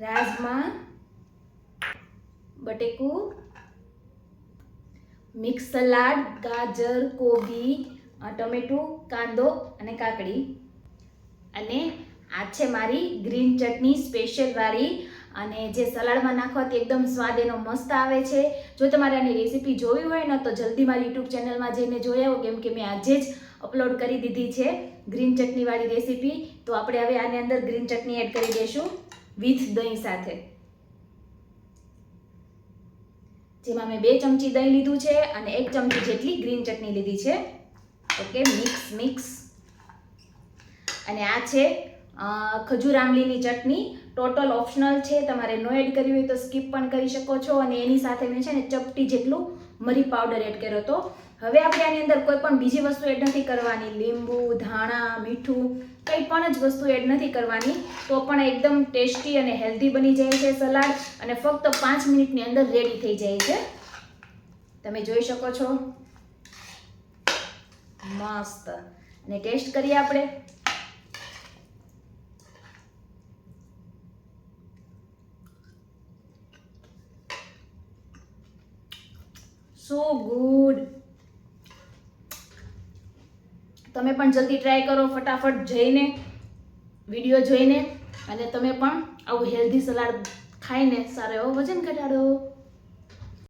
રાજમા, બટેકું, mix salad, ગાજર, કોબી, ટમેટું, કાંદો અને કાકડી. અને આ છે મારી ગ્રીન ચટણી સ્પેશિયલ વાળી. અને જે સલાડમાં નાખવાથી એકદમ સ્વાદ એનો મસ્ત આવે છે. જો તમારે આની રેસીપી જોવી હોય ને તો જલ્દી મારી યુટ્યુબ ચેનલમાં જઈને જોઈ આવો, કેમ કે મેં આજે જ અપલોડ કરી દીધી છે ગ્રીન ચટણી વાળી રેસીપી. તો આપણે હવે આની અંદર ગ્રીન ચટણી એડ કરી દઈશું વિથ દહીં સાથે. જેમાં મેં 2 ચમચી દહીં લીધું છે અને 1 ચમચી જેટલી ગ્રીન ચટણી લીધી છે. Okay, mix. અને આ છે ખજૂર આમલીની ચટણી. ટોટલ ઓપ્શનલ છે, તમારે નો એડ કરવી હોય તો સ્કીપ પણ કરી શકો છો. અને એની સાથે મેં છે ને ચપટી જેટલું મરી પાવડર એડ કર્યો હતો. હવે આપણે આની અંદર કોઈ પણ બીજી વસ્તુ એડ નથી કરવાની. લીંબુ, ધાણા, મીઠું કંઈ પણ જ વસ્તુ એડ નથી કરવાની. તો પણ એકદમ ટેસ્ટી અને હેલ્ધી બની જાય છે સલાડ. અને ફક્ત 5 મિનિટની અંદર રેડી થઈ જાય છે. તમે જોઈ શકો છો, મસ્ત. અને ટેસ્ટ કરીએ આપણે. સો ગુડ. તમે પણ જલ્દી ટ્રાય કરો, ફટાફટ જઈને વિડીયો જોઈને. અને તમે પણ આવું હેલ્ધી સલાડ ખાઈને સારો એવો વજન ઘટાડો.